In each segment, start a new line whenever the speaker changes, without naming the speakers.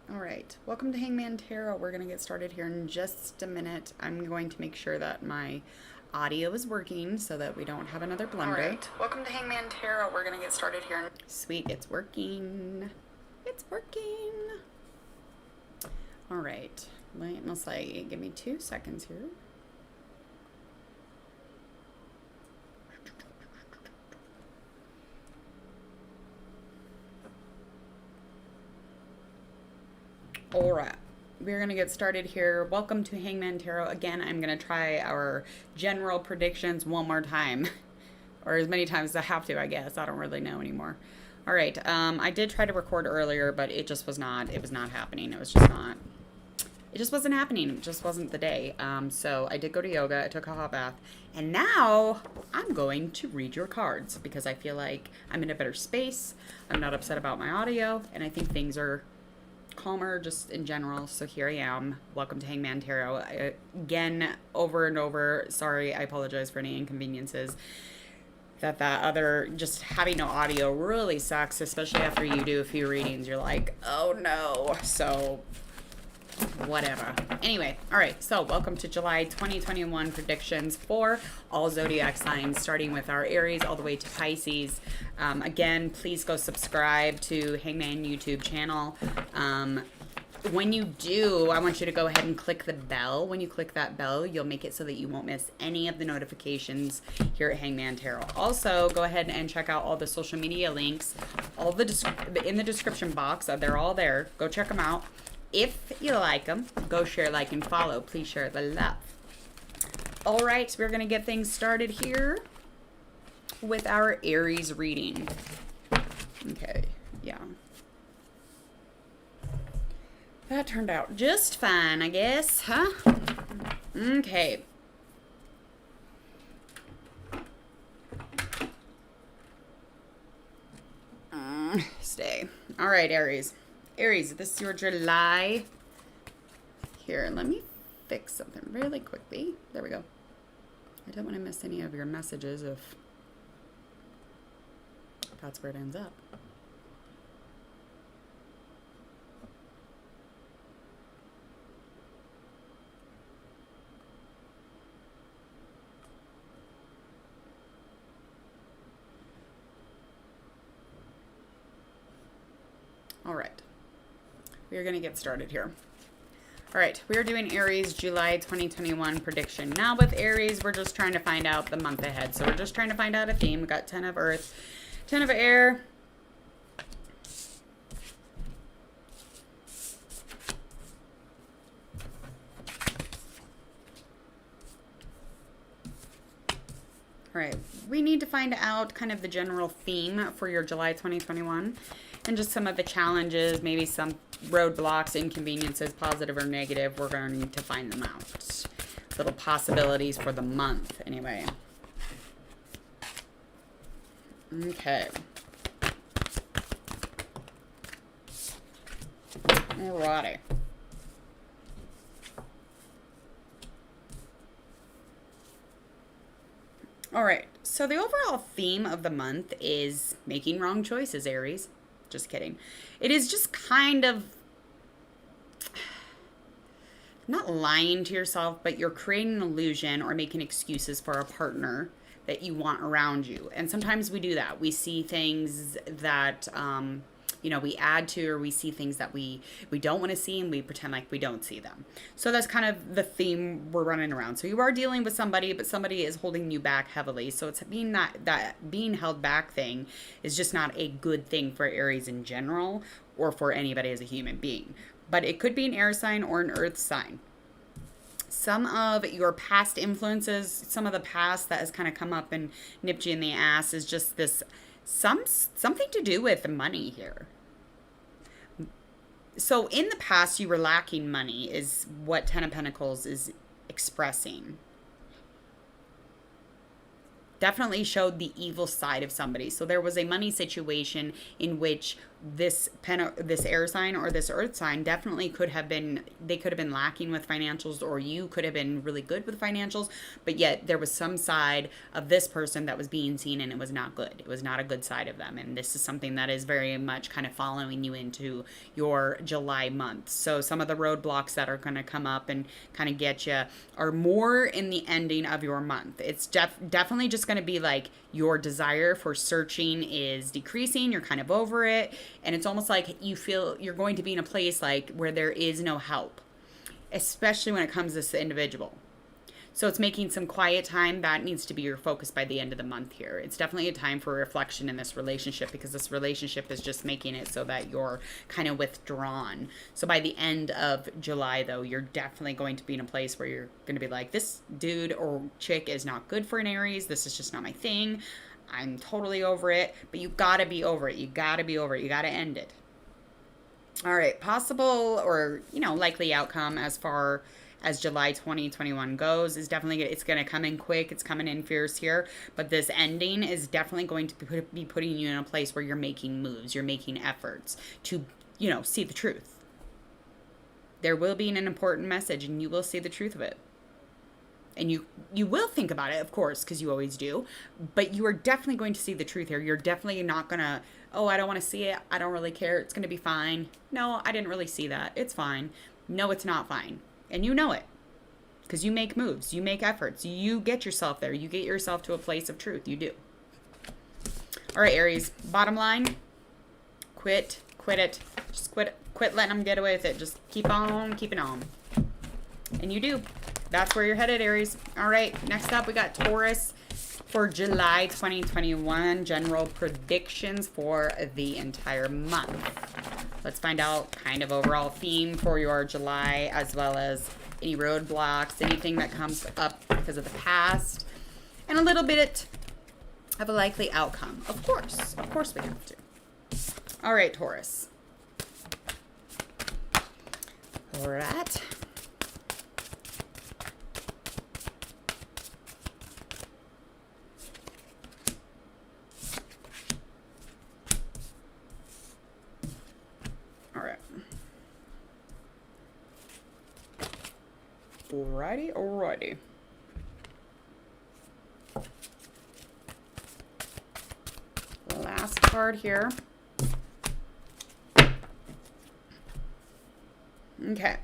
All right, welcome to Hangman Tarot. We're going to get started here in just a minute. I'm going to make sure that my audio is working so that we don't have another blunder. All right, welcome to Hangman Tarot. We're going to get started here. Sweet, it's working. It's working. All right, let's give me 2 seconds here. All right, we're going to get started here. Welcome to Hangman Tarot. Again, I'm going to try our general predictions one more time, or as many times as I have to, I guess. I don't really know anymore. All right, I did try to record earlier, but it just was not happening. It just wasn't happening. It just wasn't the day. So I did go to yoga. I took a hot bath. And now I'm going to read your cards because I feel like I'm in a better space. I'm not upset about my audio, and I think things are calmer just in general. So here I am. Welcome to Hangman Tarot. Again, over and over. Sorry, I apologize for any inconveniences. That other, just having no audio really sucks, especially after you do a few readings. You're like, oh no. So whatever. Anyway, all right, so welcome to July 2021 predictions for all zodiac signs, starting with our Aries all the way to Pisces. Again, please go subscribe to Hangman YouTube channel. When you do, I want you to go ahead and click the bell. When you click that bell, you'll make it so that you won't miss any of the notifications here at Hangman Tarot. Also, go ahead and check out all the social media links, all in the description box. They're all there. Go check them out. If you like them, go share, like, and follow. Please share the love. All right, we're going to get things started here with our Aries reading. Okay, yeah. That turned out just fine, I guess, huh? Okay. Stay. All right, Aries. Aries, this is your July. Here, let me fix something really quickly. There we go. I don't want to miss any of your messages if that's where it ends up. All right. We are going to get started here. All right, we are doing Aries July 2021 prediction. Now with Aries, we're just trying to find out the month ahead. So we're just trying to find out a theme. We got 10 of Earth, 10 of Air. All right, we need to find out kind of the general theme for your July 2021 and just some of the challenges, maybe some roadblocks, inconveniences, positive or negative. We're going to need to find them out. Little possibilities for the month, anyway. Okay. Alrighty. All right, so the overall theme of the month is making wrong choices, Aries. Just kidding. It is just kind of not lying to yourself, but you're creating an illusion or making excuses for a partner that you want around you. And sometimes we do that. We see things that, we add to, or we see things that we don't want to see, and we pretend like we don't see them. So that's kind of the theme we're running around. So you are dealing with somebody, but somebody is holding you back heavily. So it's being that being held back thing is just not a good thing for Aries in general, or for anybody as a human being. But it could be an air sign or an earth sign. Some of your past influences, some of the past that has kind of come up and nipped you in the ass is just this something to do with money here. So in the past, you were lacking money is what 10 of Pentacles is expressing. Definitely showed the evil side of somebody. So there was a money situation in which this air sign or this earth sign definitely could have been, they could have been lacking with financials, or you could have been really good with financials, but yet there was some side of this person that was being seen and it was not good. It was not a good side of them. And this is something that is very much kind of following you into your July month. So some of the roadblocks that are going to come up and kind of get you are more in the ending of your month. It's definitely just going to be like your desire for searching is decreasing. You're kind of over it. And it's almost like you feel you're going to be in a place like where there is no help, especially when it comes to this individual. So it's making some quiet time. That needs to be your focus by the end of the month here. It's definitely a time for reflection in this relationship, because this relationship is just making it so that you're kind of withdrawn. So by the end of July, though, you're definitely going to be in a place where you're going to be like, this dude or chick is not good for an Aries. This is just not my thing. I'm totally over it. But you got to be over it. You got to be over it. You got to end it. All right. Possible or, likely outcome as far as July 2021 goes is definitely, it's going to come in quick. It's coming in fierce here. But this ending is definitely going to be putting you in a place where you're making moves. You're making efforts to, see the truth. There will be an important message and you will see the truth of it. And you will think about it, of course, because you always do. But you are definitely going to see the truth here. You're definitely not going to, oh, I don't want to see it. I don't really care. It's going to be fine. No, I didn't really see that. It's fine. No, it's not fine. And you know it. Because you make moves. You make efforts. You get yourself there. You get yourself to a place of truth. You do. All right, Aries. Bottom line, quit it. Just quit letting them get away with it. Just keep on keeping on. And you do. That's where you're headed, Aries. All right, next up we got Taurus for July 2021. General predictions for the entire month. Let's find out kind of overall theme for your July, as well as any roadblocks, anything that comes up because of the past, and a little bit of a likely outcome. Of course we have to. All right, Taurus. All right. Alrighty. Last card here. Okay.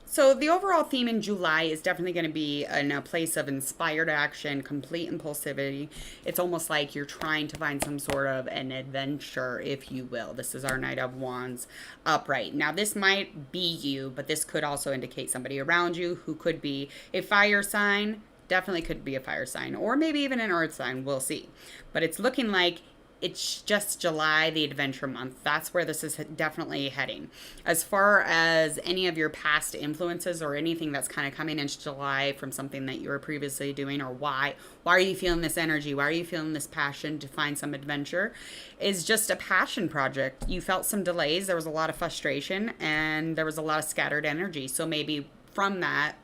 So the overall theme in July is definitely going to be in a place of inspired action, complete impulsivity. It's almost like you're trying to find some sort of an adventure, if you will. This is our Knight of Wands upright. Now, this might be you, but this could also indicate somebody around you who could be a fire sign. Definitely could be a fire sign, or maybe even an earth sign. We'll see. But it's looking like it's just July, the adventure month. That's where this is definitely heading. As far as any of your past influences or anything that's kind of coming into July from something that you were previously doing, or why are you feeling this energy? Why are you feeling this passion to find some adventure? Is just a passion project. You felt some delays. There was a lot of frustration and there was a lot of scattered energy. So maybe from that,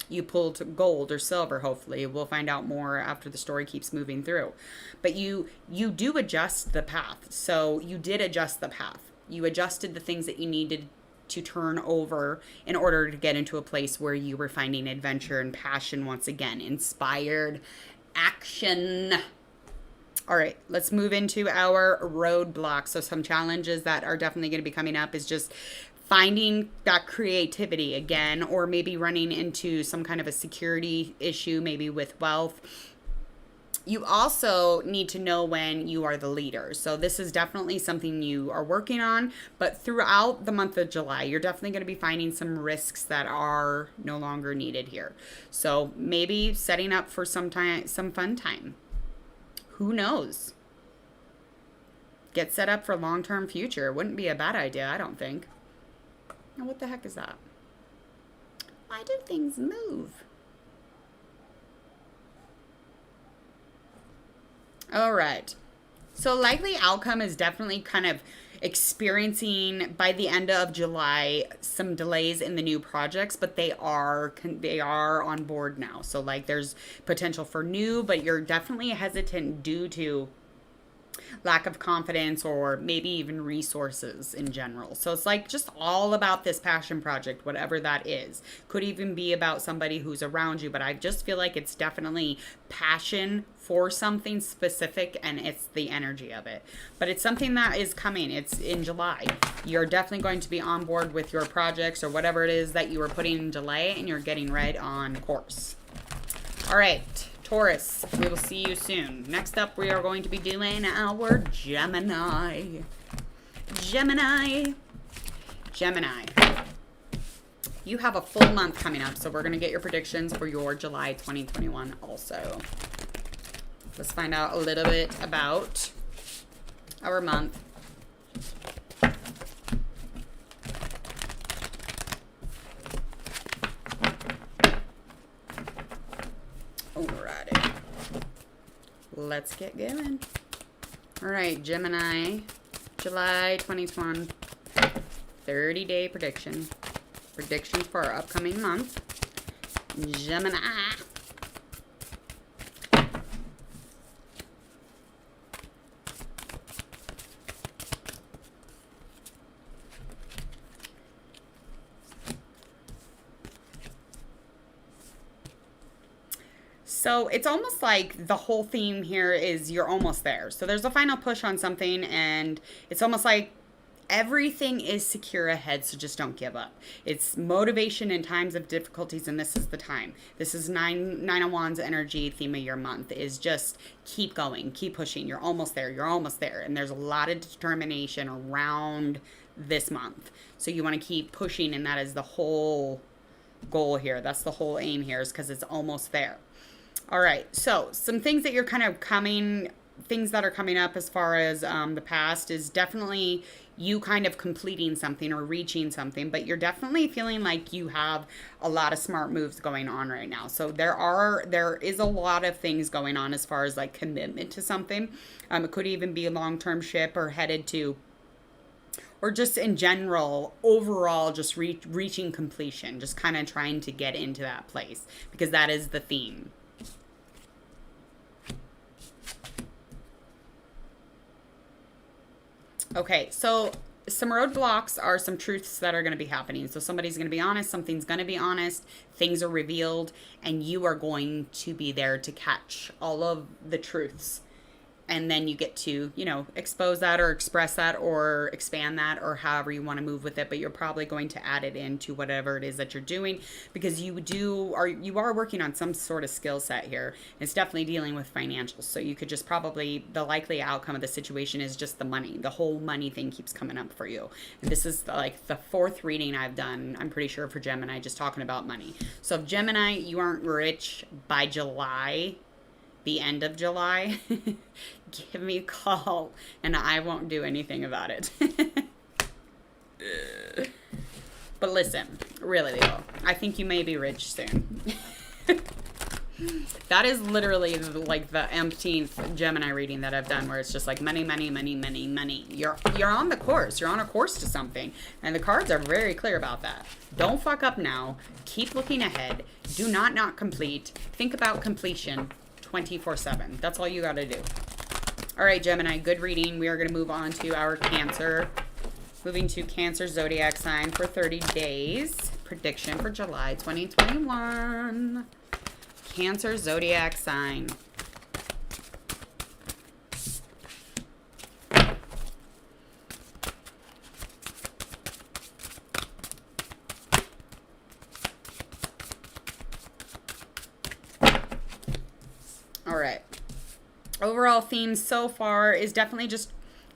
you pulled gold or silver, hopefully. We'll find out more after the story keeps moving through. But you do adjust the path. So you did adjust the path. You adjusted the things that you needed to turn over in order to get into a place where you were finding adventure and passion once again. Inspired action. All right, let's move into our roadblocks. So some challenges that are definitely going to be coming up is just finding that creativity again, or maybe running into some kind of a security issue, maybe with wealth. You also need to know when you are the leader. So this is definitely something you are working on, but throughout the month of July, you're definitely going to be finding some risks that are no longer needed here. So maybe setting up for some fun time. Who knows? Get set up for long-term future. Wouldn't be a bad idea, I don't think. Now, what the heck is that? Why do things move? All right. So likely outcome is definitely kind of experiencing by the end of July some delays in the new projects, but they are on board now. So like there's potential for new, but you're definitely hesitant due to lack of confidence, or maybe even resources in general. So it's like just all about this passion project, whatever that is. Could even be about somebody who's around you, but I just feel like it's definitely passion for something specific, and it's the energy of it. But it's something that is coming. It's in July. You're definitely going to be on board with your projects or whatever it is that you were putting in delay, and you're getting right on course. All right, Taurus, we will see you soon. Next up, we are going to be doing our Gemini. Gemini. You have a full month coming up, so we're going to get your predictions for your July 2021 also. Let's find out a little bit about our month. Alrighty. Let's get going. Alright, Gemini, July 2021, 30-day prediction. Predictions for our upcoming month. Gemini. So it's almost like the whole theme here is you're almost there. So there's a final push on something, and it's almost like everything is secure ahead, so just don't give up. It's motivation in times of difficulties, and this is the time. This is Nine of Wands energy. Theme of your month is just keep going, keep pushing. You're almost there. You're almost there. And there's a lot of determination around this month. So you want to keep pushing, and that is the whole goal here. That's the whole aim here, is because it's almost there. All right, so some things that you're kind of things that are coming up as far as the past is definitely you kind of completing something or reaching something, but you're definitely feeling like you have a lot of smart moves going on right now. So there is a lot of things going on as far as like commitment to something. It could even be a long-term ship or headed to, or just in general, overall, just reaching completion, just kind of trying to get into that place, because that is the theme. Okay, so some roadblocks are some truths that are going to be happening. So somebody's going to be honest, something's going to be honest, things are revealed, and you are going to be there to catch all of the truths. And then you get to, expose that or express that or expand that or however you want to move with it. But you're probably going to add it into whatever it is that you're doing, because you are working on some sort of skill set here. It's definitely dealing with financials. So you could just probably, the likely outcome of the situation is just the money. The whole money thing keeps coming up for you. And this is like the fourth reading I've done, I'm pretty sure, for Gemini, just talking about money. So if Gemini, you aren't rich by July, the end of July, give me a call and I won't do anything about it. But listen, really though, I think you may be rich soon. That is literally like the umpteenth Gemini reading that I've done, where it's just like money, money, money, money, money. You're on the course. You're on a course to something. And the cards are very clear about that. Don't fuck up now. Keep looking ahead. Do not complete. Think about completion 24/7. That's all you got to do. All right, Gemini, good reading. We are going to move on to our Cancer. Moving to Cancer zodiac sign for 30 days. Prediction for July 2021. Cancer zodiac sign. All right. Overall theme so far is definitely just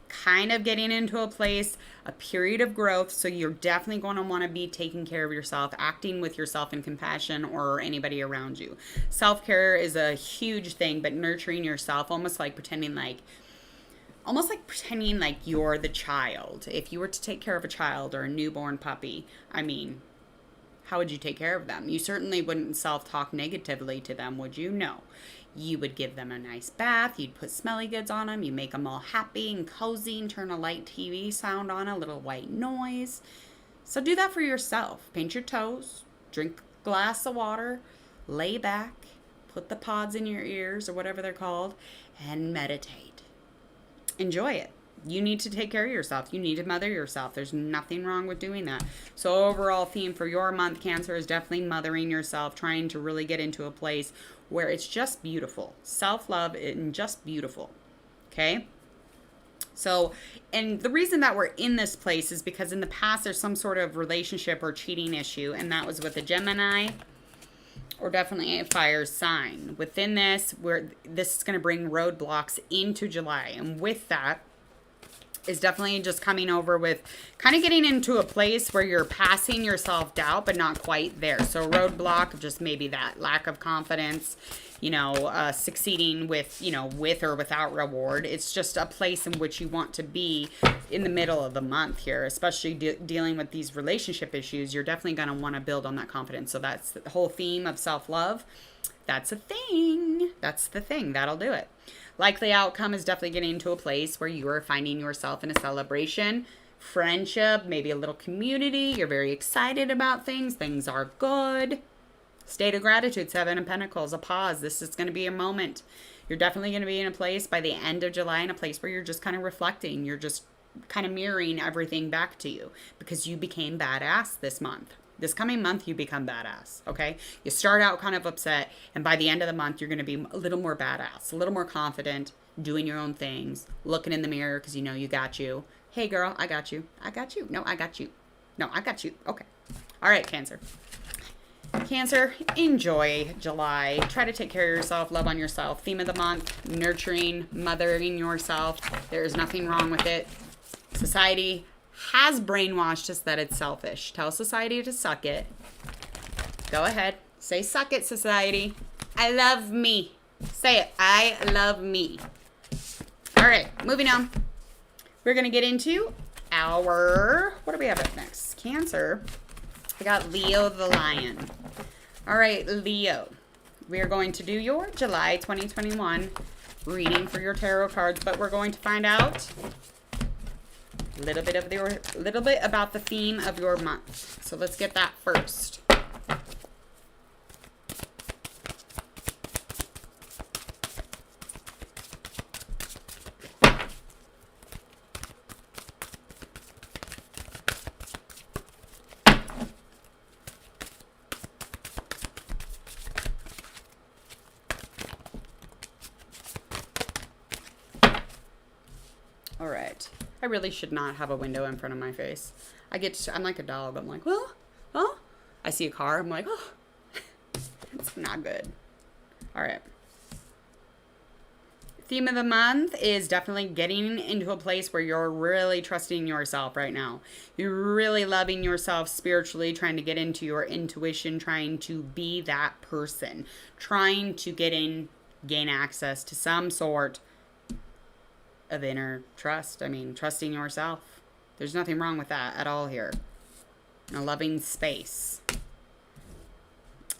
kind of getting into a place, a period of growth. So you're definitely going to want to be taking care of yourself, acting with yourself in compassion, or anybody around you. Self-care is a huge thing, but nurturing yourself, almost like pretending like you're the child. If you were to take care of a child or a newborn puppy, I mean, how would you take care of them? You certainly wouldn't self-talk negatively to them, would you? No. You would give them a nice bath. You'd put smelly goods on them. You make them all happy and cozy, and turn a light TV sound on, a little white noise. So do that for yourself. Paint your toes. Drink a glass of water. Lay back. Put the pods in your ears, or whatever they're called, and meditate. enjoy it. You need to take care of yourself. You need to mother yourself. There's nothing wrong with doing that. So overall theme for your month, Cancer, is definitely mothering yourself, trying to really get into a place where it's just beautiful. Self-love and just beautiful. Okay? So, and the reason that we're in this place is because in the past there's some sort of relationship or cheating issue, and that was with a Gemini or definitely a fire sign. Within this, this is going to bring roadblocks into July, and with that is definitely just coming over with kind of getting into a place where you're passing your self-doubt, but not quite there. So roadblock of just maybe that lack of confidence, succeeding with, with or without reward. It's just a place in which you want to be in the middle of the month here, especially dealing with these relationship issues. You're definitely going to want to build on that confidence. So that's the whole theme of self-love. That's a thing. That's the thing. That'll do it. Likely outcome is definitely getting to a place where you are finding yourself in a celebration, friendship, maybe a little community. You're very excited about things. Things are good. State of gratitude, 7 of Pentacles, a pause. This is going to be a moment. You're definitely going to be in a place by the end of July, in a place where you're just kind of reflecting. You're just kind of mirroring everything back to you because you became badass this month. This coming month, you become badass, okay? You start out kind of upset, and by the end of the month, you're going to be a little more badass, a little more confident, doing your own things, looking in the mirror because you know you got you. Hey, girl, I got you. I got you. No, I got you. No, I got you. Okay. All right, Cancer. Cancer, enjoy July. Try to take care of yourself, love on yourself. Theme of the month, nurturing, mothering yourself. There is nothing wrong with it. Society has brainwashed us that it's selfish. Tell society to suck it. Go ahead. Say suck it, society. I love me. Say it. I love me. All right, moving on. We're going to get into our, what do we have up next? Cancer. I got Leo the Lion. All right, Leo. We are going to do your July 2021 reading for your tarot cards, but we're going to find out a little bit about the theme of your month. So let's get that first. All right. I really should not have a window in front of my face. I'm like a dog. I'm like, oh. I see a car. I'm like, oh. It's not good. All right. Theme of the month is definitely getting into a place where you're really trusting yourself right now. You're really loving yourself spiritually, trying to get into your intuition, trying to be that person, trying to gain access to some sort of inner trust. I mean, trusting yourself. There's nothing wrong with that at all here. A loving space.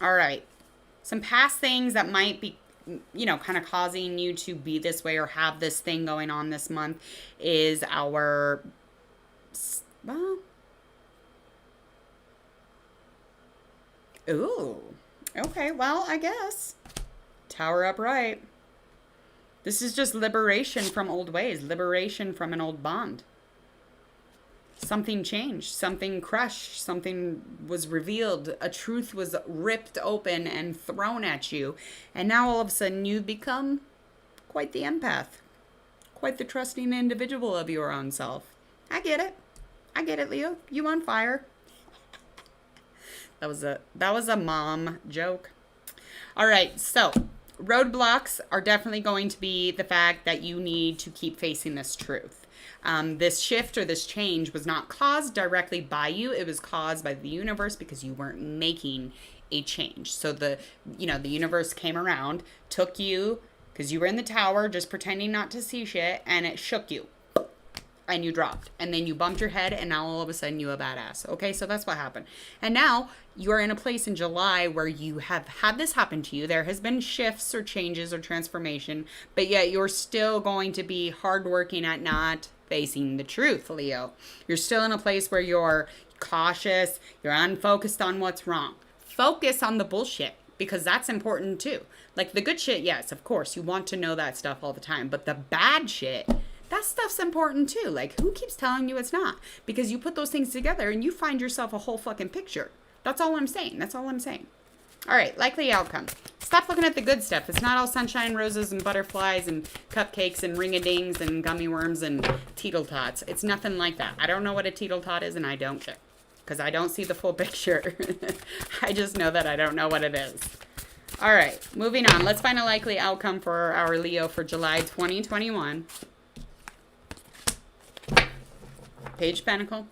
All right. Some past things that might be, kind of causing you to be this way or have this thing going on this month is our, ooh. Okay, well, I guess. Tower upright. This is just liberation from old ways, liberation from an old bond. Something changed, something crushed, something was revealed, a truth was ripped open and thrown at you, and now all of a sudden you've become quite the empath, quite the trusting individual of your own self. I get it, Leo. You on fire. That was a mom joke. All right, so roadblocks are definitely going to be the fact that you need to keep facing this truth. This shift or this change was not caused directly by you. It was caused by the universe because you weren't making a change. So the universe came around, took you, because you were in the tower just pretending not to see shit, and it shook you. And you dropped. And then you bumped your head, and now all of a sudden you a badass. Okay, so that's what happened. And now you are in a place in July where you have had this happen to you. There has been shifts or changes or transformation, but yet you're still going to be hardworking at not facing the truth, Leo. You're still in a place where you're cautious, you're unfocused on what's wrong. Focus on the bullshit, because that's important too. Like the good shit, yes, of course, you want to know that stuff all the time, but the bad shit, that stuff's important too. Like, who keeps telling you it's not? Because you put those things together and you find yourself a whole fucking picture. That's all I'm saying. That's all I'm saying. All right, likely outcome. Stop looking at the good stuff. It's not all sunshine, roses, and butterflies, and cupcakes, and ring-a-dings, and gummy worms, and teetle tots. It's nothing like that. I don't know what a teetle tot is, and I don't care. Because I don't see the full picture. I just know that I don't know what it is. All right, moving on. Let's find a likely outcome for our Leo for July 2021. Page of Pentacle.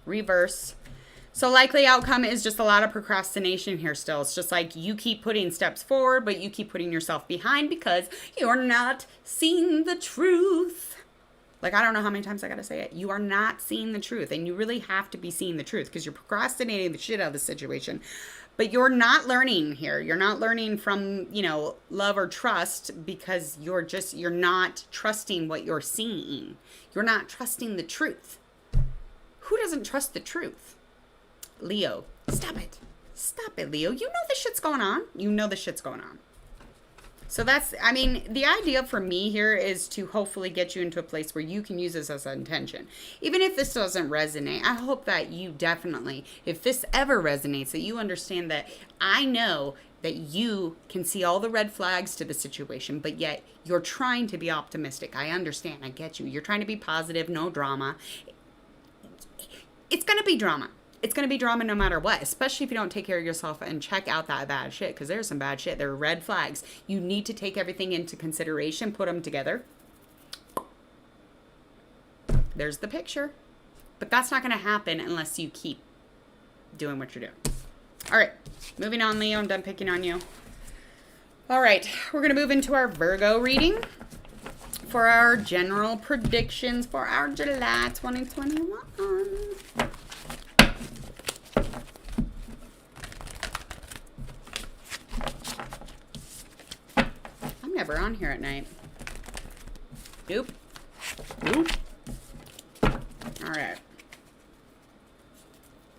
Reverse. So likely outcome is just a lot of procrastination here still. It's just like you keep putting steps forward, but you keep putting yourself behind because you're not seeing the truth. Like, I don't know how many times I got to say it. You are not seeing the truth, and you really have to be seeing the truth because you're procrastinating the shit out of the situation. But you're not learning here. You're not learning from, you know, love or trust because you're not trusting what you're seeing. You're not trusting the truth. Who doesn't trust the truth? Leo, stop it. Stop it, Leo. You know this shit's going on. You know this shit's going on. So that's, I mean, the idea for me here is to hopefully get you into a place where you can use this as an intention. Even if this doesn't resonate, I hope that you definitely, if this ever resonates, that you understand that I know that you can see all the red flags to the situation, but yet you're trying to be optimistic. I understand. I get you. You're trying to be positive, no drama. It's going to be drama. It's going to be drama no matter what, especially if you don't take care of yourself and check out that bad shit, because there's some bad shit. There are red flags. You need to take everything into consideration, put them together. There's the picture. But that's not going to happen unless you keep doing what you're doing. All right, moving on, Leo. I'm done picking on you. All right, we're going to move into our Virgo reading for our general predictions for our July 2021. Never on here at night. Nope. Nope. All right.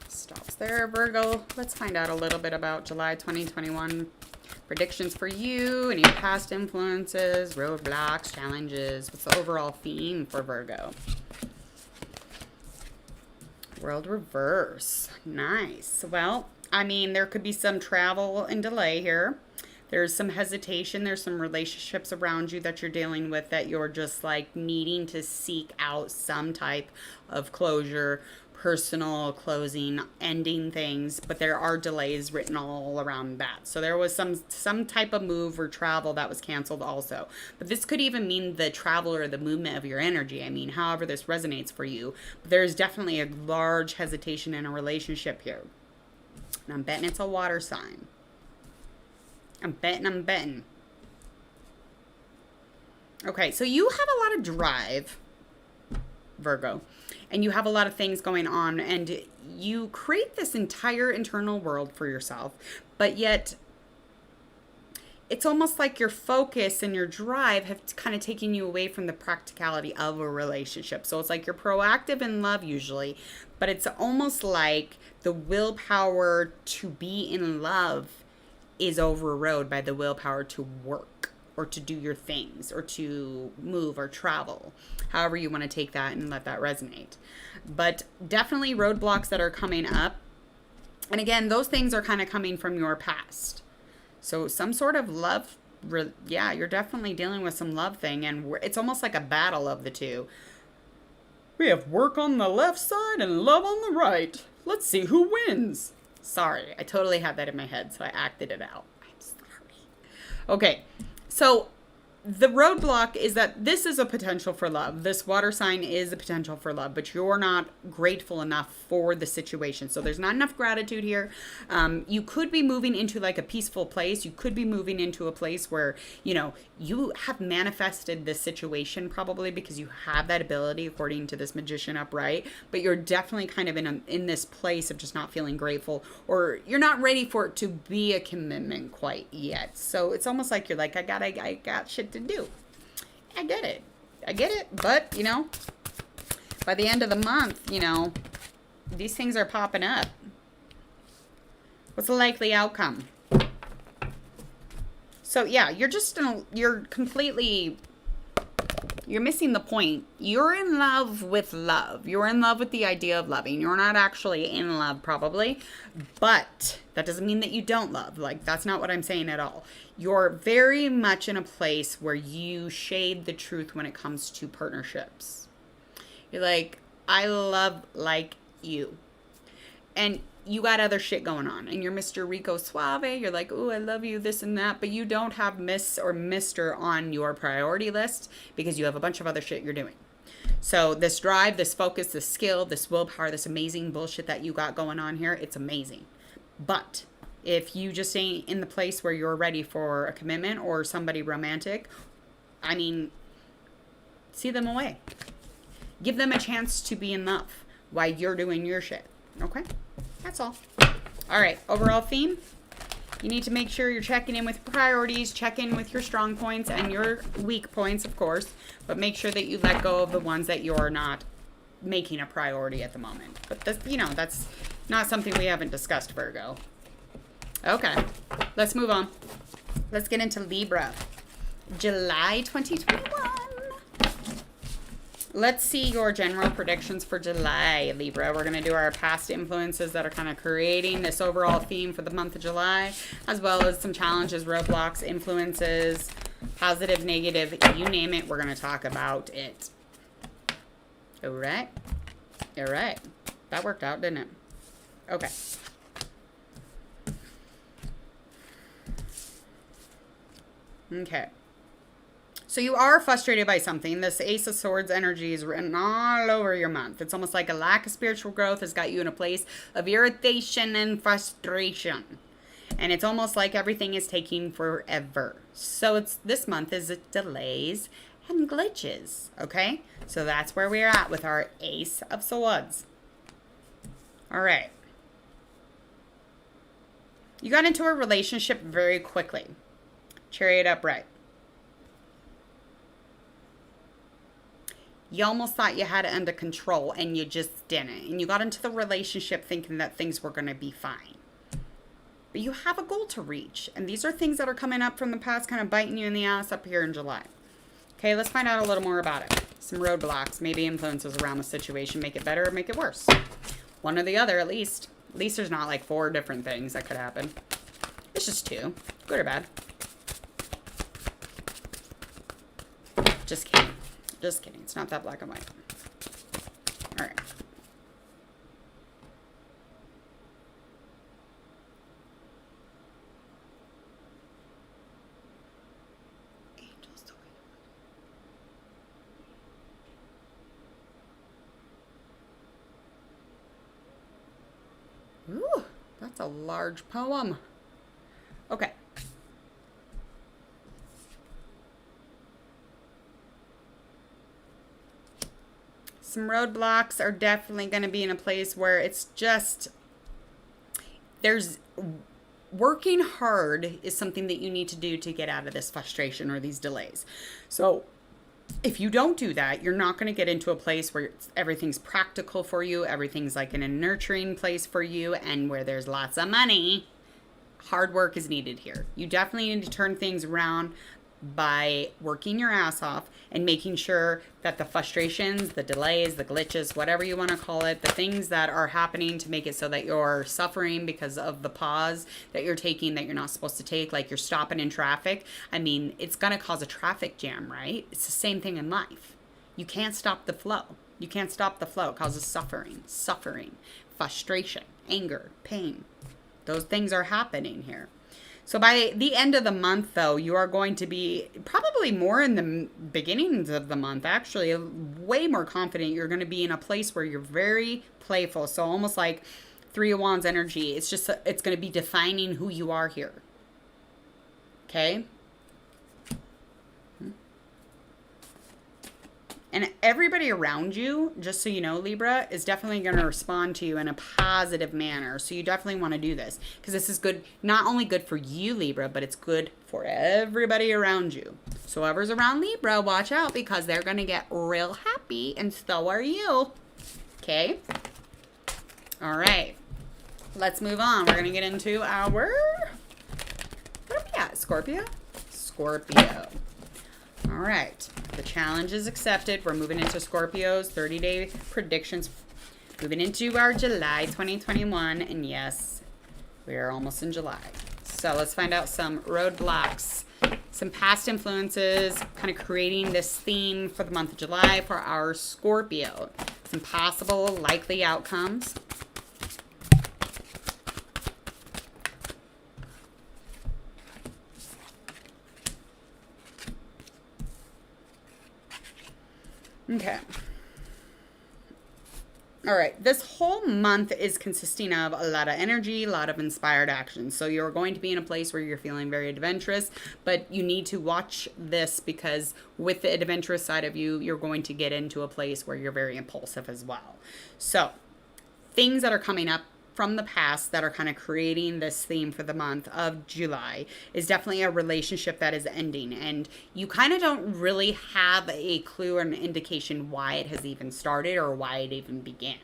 Stops there, Virgo. Let's find out a little bit about July 2021 predictions for you, any past influences, roadblocks, challenges. What's the overall theme for Virgo? World reverse. Nice. Well, I mean, there could be some travel and delay here. There's some hesitation. There's some relationships around you that you're dealing with that you're just like needing to seek out some type of closure, personal closing, ending things. But there are delays written all around that. So there was some type of move or travel that was canceled also. But this could even mean the travel or the movement of your energy. I mean, however this resonates for you. But there's definitely a large hesitation in a relationship here. And I'm betting it's a water sign. I'm betting. Okay, so you have a lot of drive, Virgo, and you have a lot of things going on, and you create this entire internal world for yourself, but yet it's almost like your focus and your drive have kind of taken you away from the practicality of a relationship. So it's like you're proactive in love usually, but it's almost like the willpower to be in love is overrode by the willpower to work or to do your things or to move or travel, however you want to take that and let that resonate. But definitely roadblocks that are coming up. And again, those things are kind of coming from your past. So some sort of love, yeah, you're definitely dealing with some love thing, and it's almost like a battle of the two. We have work on the left side and love on the right. Let's see who wins. Sorry, I totally had that in my head, so I acted it out. I'm sorry. Okay, so the roadblock is that this is a potential for love. This water sign is a potential for love, but you're not grateful enough for the situation. So there's not enough gratitude here. You could be moving into like a peaceful place. You could be moving into a place where, you know, you have manifested this situation probably because you have that ability according to this magician upright, but you're definitely kind of in this place of just not feeling grateful, or you're not ready for it to be a commitment quite yet. So it's almost like you're like, I got shit to do. I get it. But, you know, by the end of the month, you know, these things are popping up. What's the likely outcome? So, yeah, you're completely You're missing the point. You're in love with love. You're in love with the idea of loving. You're not actually in love, probably. But that doesn't mean that you don't love. Like, that's not what I'm saying at all. You're very much in a place where you shade the truth when it comes to partnerships. You're like, I love like you. And you got other shit going on. And you're Mr. Rico Suave. You're like, ooh, I love you, this and that. But you don't have Miss or Mr. on your priority list because you have a bunch of other shit you're doing. So this drive, this focus, this skill, this willpower, this amazing bullshit that you got going on here, it's amazing. But if you just ain't in the place where you're ready for a commitment or somebody romantic, I mean, see them away. Give them a chance to be in love while you're doing your shit. Okay? That's all. All right. Overall theme. You need to make sure you're checking in with priorities, check in with your strong points and your weak points, of course, but make sure that you let go of the ones that you're not making a priority at the moment. But this, you know, that's not something we haven't discussed, Virgo. Okay. Let's move on. Let's get into Libra. July 2021. Let's see your general predictions for July, Libra. We're going to do our past influences that are kind of creating this overall theme for the month of July, as well as some challenges, roadblocks, influences, positive, negative, you name it. We're going to talk about it. All right. All right. That worked out, didn't it? Okay. Okay. So you are frustrated by something. This Ace of Swords energy is written all over your month. It's almost like a lack of spiritual growth has got you in a place of irritation and frustration. And it's almost like everything is taking forever. So this month is delays and glitches, okay? So that's where we're at with our Ace of Swords. All right. You got into a relationship very quickly. Chariot upright. You almost thought you had it under control and you just didn't. And you got into the relationship thinking that things were going to be fine. But you have a goal to reach. And these are things that are coming up from the past, kind of biting you in the ass up here in July. Okay, let's find out a little more about it. Some roadblocks, maybe influences around the situation, make it better or make it worse. One or the other, at least. At least there's not like 4 different things that could happen. It's just 2, good or bad. Just kidding. Just kidding. It's not that black and white. All right. Angels away. Ooh, that's a large poem. Okay. Some roadblocks are definitely going to be in a place where it's just, working hard is something that you need to do to get out of this frustration or these delays. So if you don't do that, you're not going to get into a place where everything's practical for you, everything's like in a nurturing place for you, and where there's lots of money. Hard work is needed here. You definitely need to turn things around by working your ass off and making sure that the frustrations, the delays, the glitches, whatever you want to call it, the things that are happening to make it so that you're suffering because of the pause that you're taking that you're not supposed to take, like you're stopping in traffic. I mean, it's going to cause a traffic jam, right? It's the same thing in life. You can't stop the flow. You can't stop the flow. It causes suffering, frustration, anger, pain. Those things are happening here. So by the end of the month, though, you are going to be probably more in the beginnings of the month, actually, way more confident. You're going to be in a place where you're very playful. So almost like 3 of Wands energy. It's just, it's going to be defining who you are here. Okay? And everybody around you, just so you know, Libra, is definitely going to respond to you in a positive manner. So you definitely want to do this because this is good, not only good for you, Libra, but it's good for everybody around you. So whoever's around Libra, watch out because they're going to get real happy and so are you. Okay? All right. Let's move on. We're going to get into our, where are we at? Scorpio? Scorpio. All right. The challenge is accepted. We're moving into Scorpio's 30-day predictions. Moving into our July 2021. And yes, we are almost in July. So let's find out some roadblocks, some past influences, kind of creating this theme for the month of July for our Scorpio. Some possible likely outcomes. Okay. All right, this whole month is consisting of a lot of energy, a lot of inspired action. So you're going to be in a place where you're feeling very adventurous, but you need to watch this because with the adventurous side of you, you're going to get into a place where you're very impulsive as well. So things that are coming up from the past that are kind of creating this theme for the month of July is definitely a relationship that is ending, and you kind of don't really have a clue or an indication why it has even started or why it even began.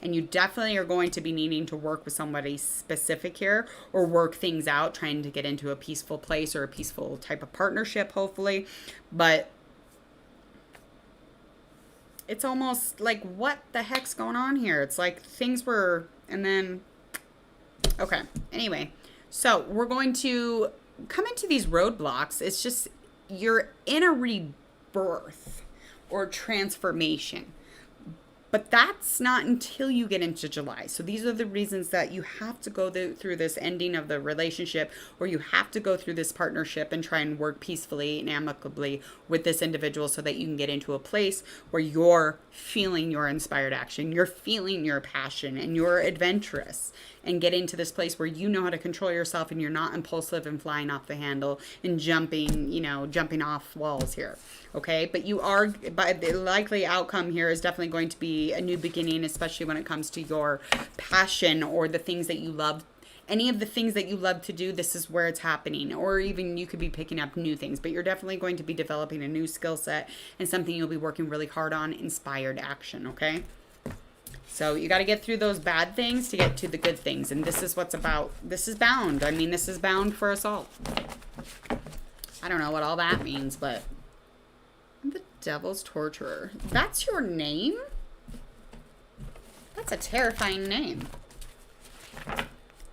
And you definitely are going to be needing to work with somebody specific here or work things out, trying to get into a peaceful place or a peaceful type of partnership, hopefully. But it's almost like, what the heck's going on here? It's like things were, and then, okay. Anyway, so we're going to come into these roadblocks. It's just, you're in a rebirth or transformation. But that's not until you get into July. So these are the reasons that you have to go through this ending of the relationship, or you have to go through this partnership and try and work peacefully and amicably with this individual so that you can get into a place where you're feeling your inspired action, you're feeling your passion, and you're adventurous, and get into this place where you know how to control yourself and you're not impulsive and flying off the handle and jumping off walls here. Okay, but you are, by the likely outcome here is definitely going to be a new beginning, especially when it comes to your passion or the things that you love. Any of the things that you love to do, this is where it's happening. Or even you could be picking up new things, but you're definitely going to be developing a new skill set and something you'll be working really hard on, inspired action, okay? So you got to get through those bad things to get to the good things. And this is what's about. This is bound. I mean, this is bound for us all. I don't know what all that means, but I'm the Devil's Torturer. That's your name? That's a terrifying name.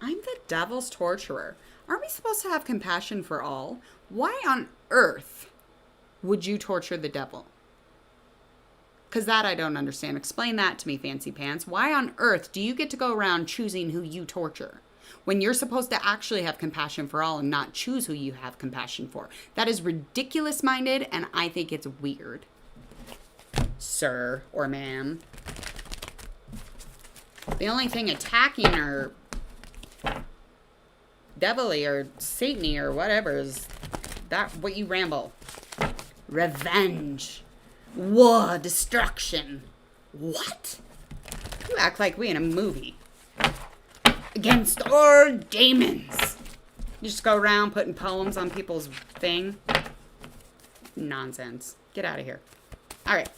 I'm the Devil's Torturer. Aren't we supposed to have compassion for all? Why on earth would you torture the devil? Because that I don't understand. Explain that to me, Fancy Pants. Why on earth do you get to go around choosing who you torture when you're supposed to actually have compassion for all and not choose who you have compassion for? That is ridiculous-minded, and I think it's weird, sir or ma'am. The only thing attacking or devilly or satany or whatever is that what you ramble. Revenge. War. Destruction. What? You act like we in a movie. Against all demons. You just go around putting poems on people's thing. Nonsense. Get out of here. All right.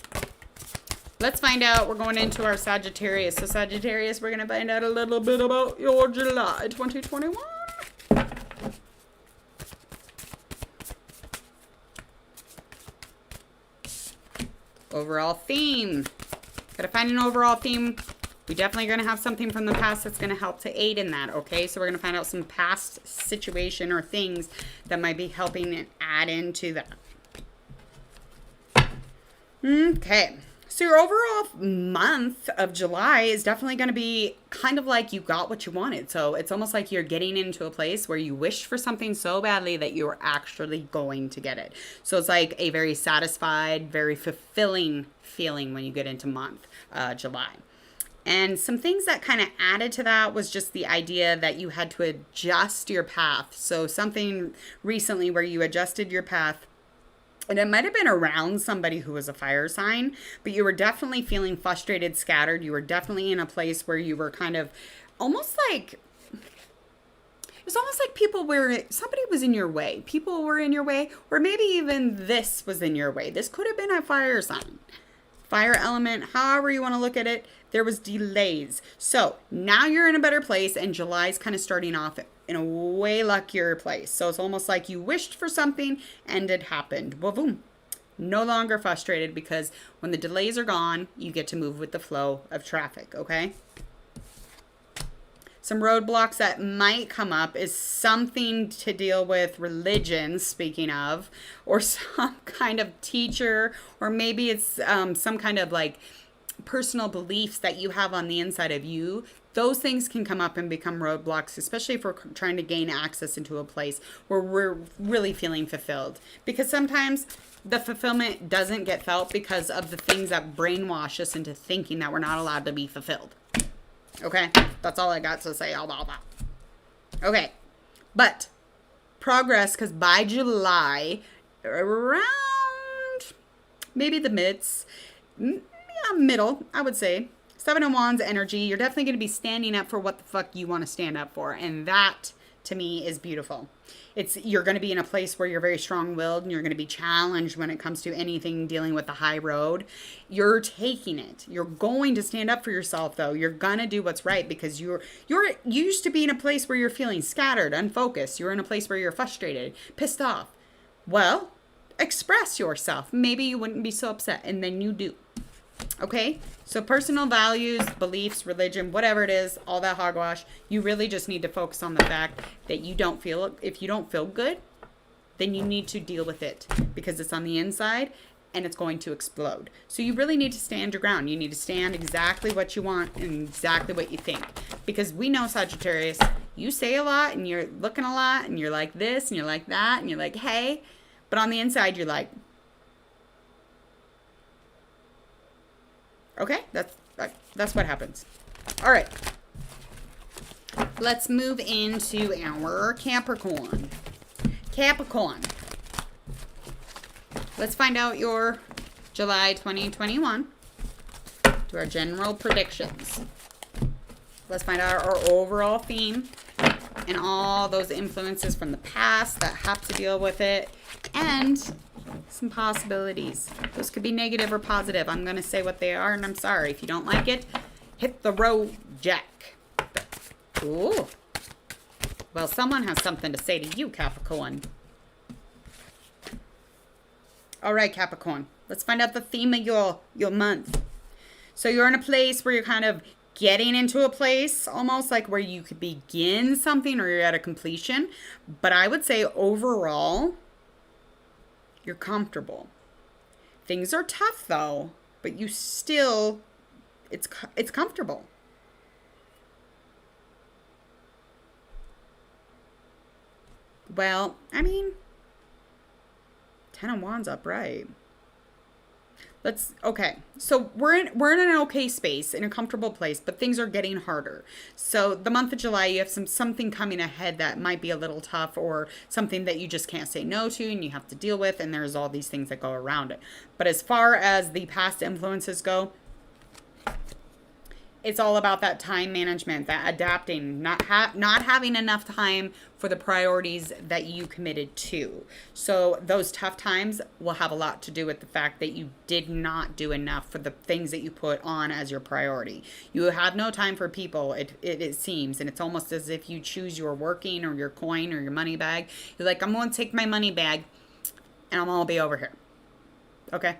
Let's find out. We're going into our Sagittarius. So Sagittarius, we're going to find out a little bit about your July 2021. Overall theme. Gotta find an overall theme. We definitely going to have something from the past that's going to help to aid in that, okay? So we're going to find out some past situation or things that might be helping and add into that. Okay. So your overall month of July is definitely going to be kind of like you got what you wanted. So it's almost like you're getting into a place where you wished for something so badly that you're actually going to get it. So it's like a very satisfied, very fulfilling feeling when you get into month July. And some things that kind of added to that was just the idea that you had to adjust your path. So something recently where you adjusted your path. And it might have been around somebody who was a fire sign, but you were definitely feeling frustrated, scattered. You were definitely in a place where you were kind of almost like, it was almost like somebody was in your way. People were in your way, or maybe even this was in your way. This could have been a fire sign, fire element, however you want to look at it. There was delays. So now you're in a better place, and July's kind of starting off in a way luckier place. So it's almost like you wished for something and it happened. Boom. No longer frustrated, because when the delays are gone, you get to move with the flow of traffic, okay? Some roadblocks that might come up is something to deal with religion, speaking of, or some kind of teacher, or maybe it's some kind of like personal beliefs that you have on the inside of you. Those things can come up and become roadblocks, especially if we're trying to gain access into a place where we're really feeling fulfilled. Because sometimes the fulfillment doesn't get felt because of the things that brainwash us into thinking that we're not allowed to be fulfilled. Okay? That's all I got to say about that. Okay. But progress, because by July, around maybe the middle, I would say. Seven of Wands energy. You're definitely going to be standing up for what the fuck you want to stand up for. And that, to me, is beautiful. You're going to be in a place where you're very strong-willed and you're going to be challenged when it comes to anything dealing with the high road. You're taking it. You're going to stand up for yourself, though. You're going to do what's right, because you used to be in a place where you're feeling scattered, unfocused. You're in a place where you're frustrated, pissed off. Well, express yourself. Maybe you wouldn't be so upset, and then you do. Okay, so personal values, beliefs, religion, whatever it is, all that hogwash, you really just need to focus on the fact that if you don't feel good, then you need to deal with it, because it's on the inside and it's going to explode. So you really need to stand your ground. You need to stand exactly what you want and exactly what you think, because we know, Sagittarius, you say a lot and you're looking a lot and you're like this and you're like that and you're like, hey, but on the inside you're like, okay, that's what happens. All right. Let's move into our Capricorn. Capricorn. Let's find out your July 2021. Do our general predictions. Let's find out our overall theme and all those influences from the past that have to deal with it, and some possibilities. Those could be negative or positive. I'm going to say what they are, and I'm sorry. If you don't like it, hit the road, Jack. Ooh. Well, someone has something to say to you, Capricorn. All right, Capricorn. Let's find out the theme of your month. So you're in a place where you're kind of getting into a place, almost like where you could begin something or you're at a completion. But I would say overall, you're comfortable. Things are tough though, but you still, it's comfortable. Well, I mean, 10 of Wands upright. Okay. So we're in an okay space, in a comfortable place, but things are getting harder. So the month of July, you have something coming ahead that might be a little tough, or something that you just can't say no to and you have to deal with, and there's all these things that go around it. But as far as the past influences go, it's all about that time management, that adapting, not having enough time for the priorities that you committed to. So those tough times will have a lot to do with the fact that you did not do enough for the things that you put on as your priority. You have no time for people, it seems, and it's almost as if you choose your working or your coin or your money bag. You're like, I'm going to take my money bag and I'm going to be over here. Okay?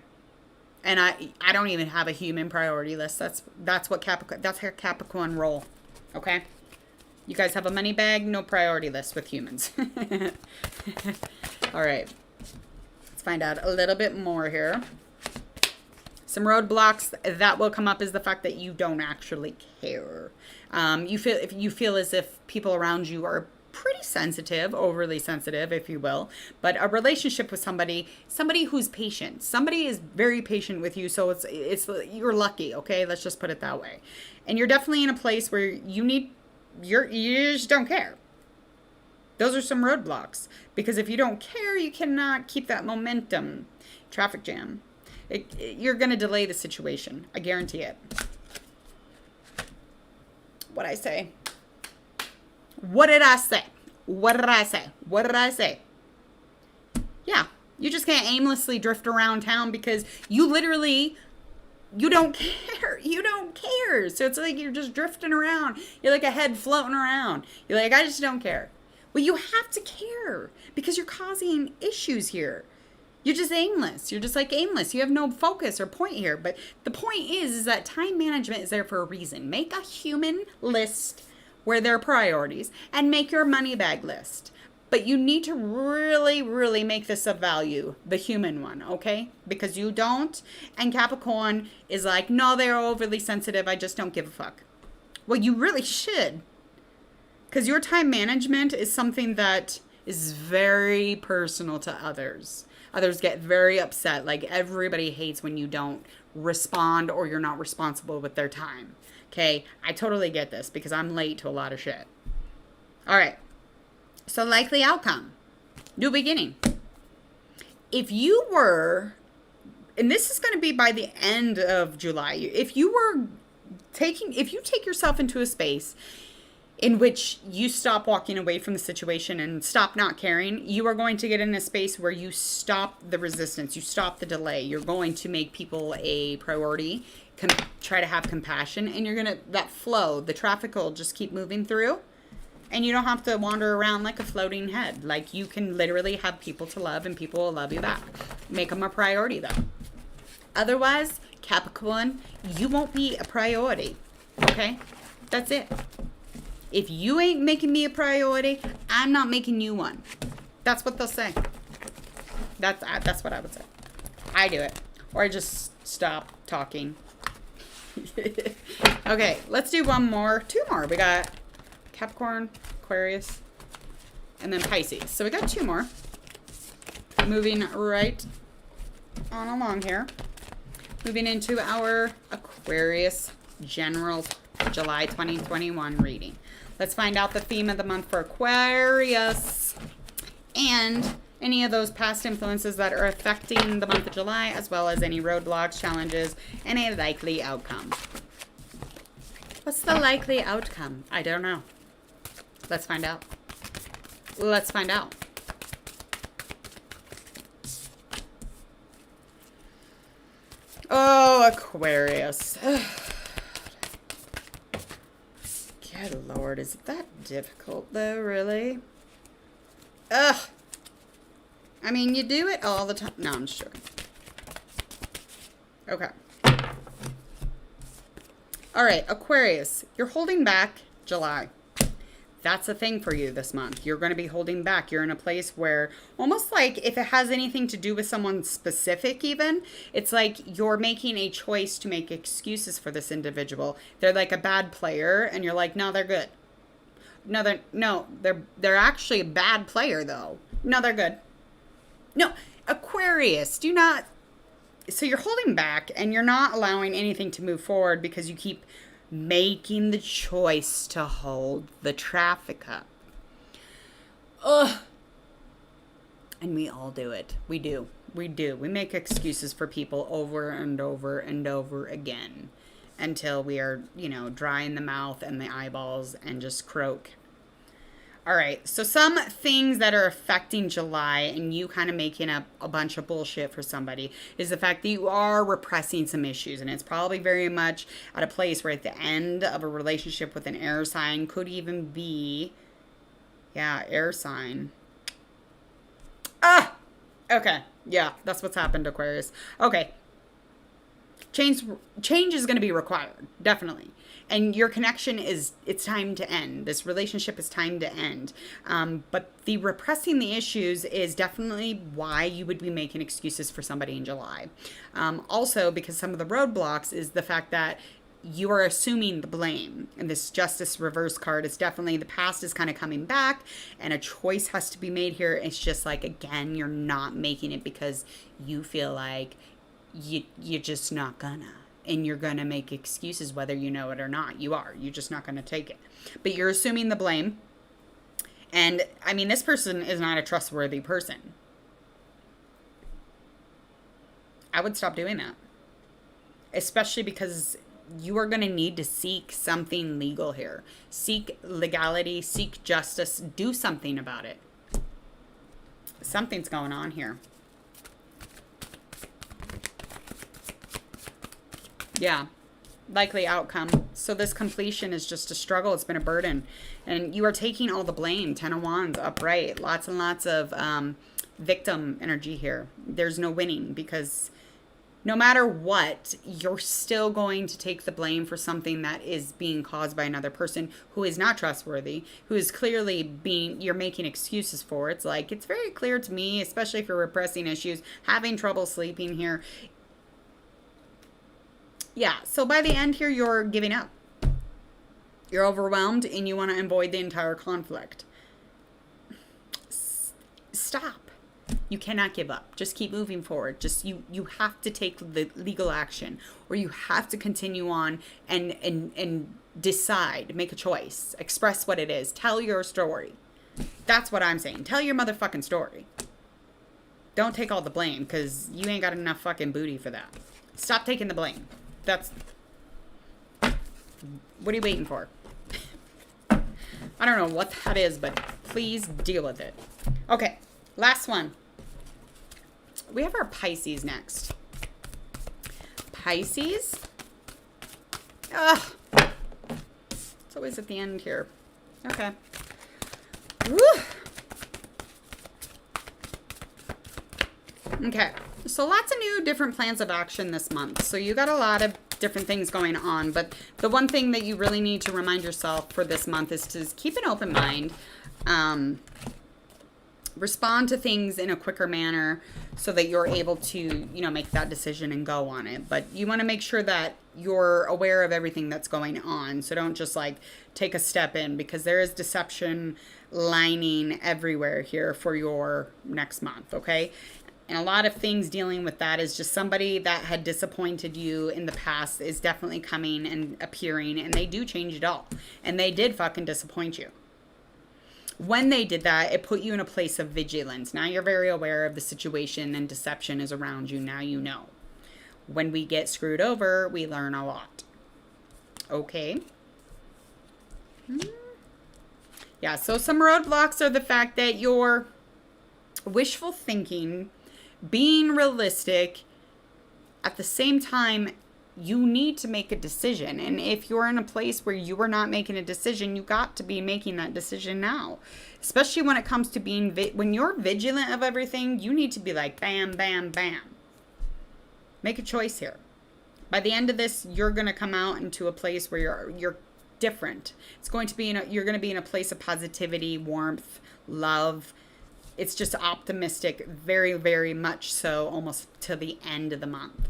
And I don't even have a human priority list. That's what Capricorn, that's how Capricorn roll. Okay? You guys have a money bag, no priority list with humans. All right. Let's find out a little bit more here. Some roadblocks that will come up is the fact that you don't actually care. You feel as if people around you are pretty sensitive, overly sensitive, if you will, but a relationship with somebody who's patient. Somebody is very patient with you, so it's you're lucky, okay? Let's just put it that way. And you're definitely in a place where you just don't care. Those are some roadblocks, because if you don't care, you cannot keep that momentum. Traffic jam. You're going to delay the situation. I guarantee it. What'd I say? What did I say? What did I say? What did I say? Yeah, you just can't aimlessly drift around town because you don't care. You don't care. So it's like you're just drifting around. You're like a head floating around. You're like, I just don't care. Well, you have to care because you're causing issues here. You're just aimless. You're just like aimless. You have no focus or point here. But the point is that time management is there for a reason. Make a human list where there are priorities and make your money bag list. But you need to really, really make this a value, the human one, okay? Because you don't. And Capricorn is like, no, they're overly sensitive. I just don't give a fuck. Well, you really should. Because your time management is something that is very personal to others. Others get very upset. Like everybody hates when you don't respond or you're not responsible with their time. Okay? I totally get this because I'm late to a lot of shit. All right. So likely outcome, new beginning. If you were, and this is going to be by the end of July, if you take yourself into a space in which you stop walking away from the situation and stop not caring, you are going to get in a space where you stop the resistance, you stop the delay. You're going to make people a priority, try to have compassion, and you're going to, that flow, the traffic will just keep moving through. And you don't have to wander around like a floating head. Like you can literally have people to love and people will love you back. Make them a priority though. Otherwise, Capricorn, you won't be a priority. Okay? That's it. If you ain't making me a priority, I'm not making you one. That's what they'll say. That's what I would say. I do it. Or I just stop talking. Okay, let's do one more. Two more. We got Capricorn, Aquarius, and then Pisces. So we got two more. Moving right on along here. Moving into our Aquarius general July 2021 reading. Let's find out the theme of the month for Aquarius and any of those past influences that are affecting the month of July, as well as any roadblocks, challenges, and a likely outcome. What's the likely outcome? I don't know. Let's find out. Let's find out. Oh, Aquarius. Good Lord, is it that difficult though, really? Ugh. I mean, you do it all the time. No, I'm just joking. Okay. All right, Aquarius, you're holding back July. That's a thing for you this month. You're going to be holding back. You're in a place where almost like if it has anything to do with someone specific even, it's like you're making a choice to make excuses for this individual. They're like a bad player and you're like, no, they're good. No, they're actually a bad player though. No, they're good. No, Aquarius, do not. So you're holding back and you're not allowing anything to move forward because you keep making the choice to hold the traffic up. Ugh. And we all do it. We do. We make excuses for people over and over and over again until we are, dry in the mouth and the eyeballs and just croak. All right, so some things that are affecting July and you kind of making up a bunch of bullshit for somebody is the fact that you are repressing some issues. And it's probably very much at a place where at the end of a relationship with an air sign could even be, air sign. Okay, yeah, that's what's happened, Aquarius. Okay, change is going to be required, definitely. And your connection it's time to end. This relationship is time to end. But the repressing the issues is definitely why you would be making excuses for somebody in July. Also, because some of the roadblocks is the fact that you are assuming the blame. And this Justice reverse card is definitely the past is kind of coming back and a choice has to be made here. It's just like, again, you're not making it because you feel like you're just not gonna. And you're going to make excuses whether you know it or not. You're just not going to take it. But you're assuming the blame. And, I mean, this person is not a trustworthy person. I would stop doing that. Especially because you are going to need to seek something legal here. Seek legality, seek justice, do something about it. Something's going on here. Yeah, likely outcome. So this completion is just a struggle. It's been a burden. And you are taking all the blame. 10 of Wands, upright. Lots and lots of, victim energy here. There's no winning, because no matter what, you're still going to take the blame for something that is being caused by another person who is not trustworthy, who is clearly you're making excuses for. It's like, it's very clear to me, especially if you're repressing issues, having trouble sleeping here. Yeah, so by the end here, you're giving up. You're overwhelmed and you want to avoid the entire conflict. Stop. You cannot give up. Just keep moving forward. Just you have to take the legal action, or you have to continue on and decide, make a choice, express what it is, tell your story. That's what I'm saying. Tell your motherfucking story. Don't take all the blame, because you ain't got enough fucking booty for that. Stop taking the blame. What are you waiting for? I don't know what that is, but please deal with it. Okay, last one. We have our Pisces next. Pisces? Ugh. It's always at the end here. Okay. Woo. Okay. So lots of new different plans of action this month. So you got a lot of different things going on. But the one thing that you really need to remind yourself for this month is to keep an open mind. Respond to things in a quicker manner so that you're able to, make that decision and go on it. But you want to make sure that you're aware of everything that's going on. So don't just take a step in, because there is deception lining everywhere here for your next month. Okay. And a lot of things dealing with that is just somebody that had disappointed you in the past is definitely coming and appearing, and they do change it all. And they did fucking disappoint you. When they did that, it put you in a place of vigilance. Now you're very aware of the situation and deception is around you. Now you know. When we get screwed over, we learn a lot. Okay. Yeah, so some roadblocks are the fact that you're wishful thinking, being realistic, at the same time, you need to make a decision. And if you're in a place where you are not making a decision, you got to be making that decision now. Especially when it comes to being, when you're vigilant of everything, you need to be like, bam, bam, bam. Make a choice here. By the end of this, you're going to come out into a place where you're different. It's going to be, you're going to be in a place of positivity, warmth, love. It's just optimistic, very, very much so, almost to the end of the month.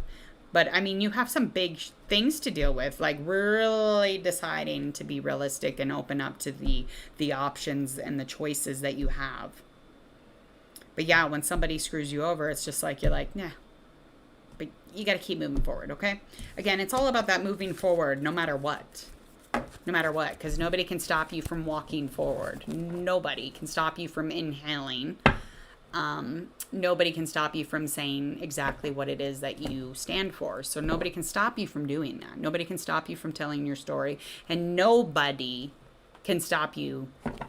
But, I mean, you have some big things to deal with, like really deciding to be realistic and open up to the options and the choices that you have. But, yeah, when somebody screws you over, it's just like, you're like, nah. But you got to keep moving forward, okay? Again, it's all about that moving forward no matter what. No matter what, because nobody can stop you from walking forward. Nobody can stop you from inhaling. Nobody can stop you from saying exactly what it is that you stand for. So nobody can stop you from doing that. Nobody can stop you from telling your story. And nobody can stop you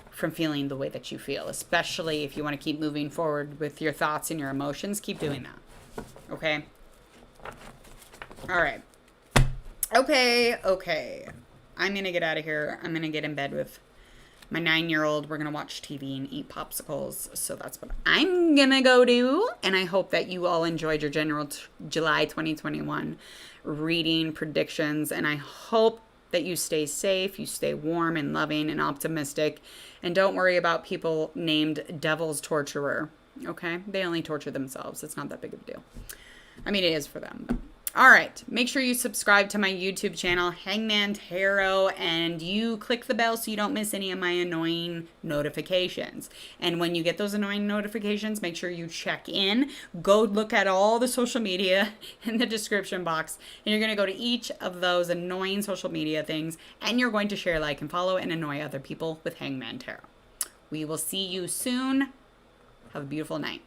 from feeling the way that you feel, especially if you want to keep moving forward with your thoughts and your emotions. Keep doing that. Okay? All right. Okay. I'm going to get out of here. I'm going to get in bed with my 9-year-old. We're going to watch TV and eat popsicles. So that's what I'm going to go do. And I hope that you all enjoyed your general July 2021 reading predictions. And I hope that you stay safe, you stay warm and loving and optimistic. And don't worry about people named Devil's Torturer. Okay? They only torture themselves. It's not that big of a deal. I mean, it is for them, but. All right, make sure you subscribe to my YouTube channel, Hangman Tarot, and you click the bell so you don't miss any of my annoying notifications. And when you get those annoying notifications, make sure you check in. Go look at all the social media in the description box, and you're going to go to each of those annoying social media things, and you're going to share, like, and follow, and annoy other people with Hangman Tarot. We will see you soon. Have a beautiful night.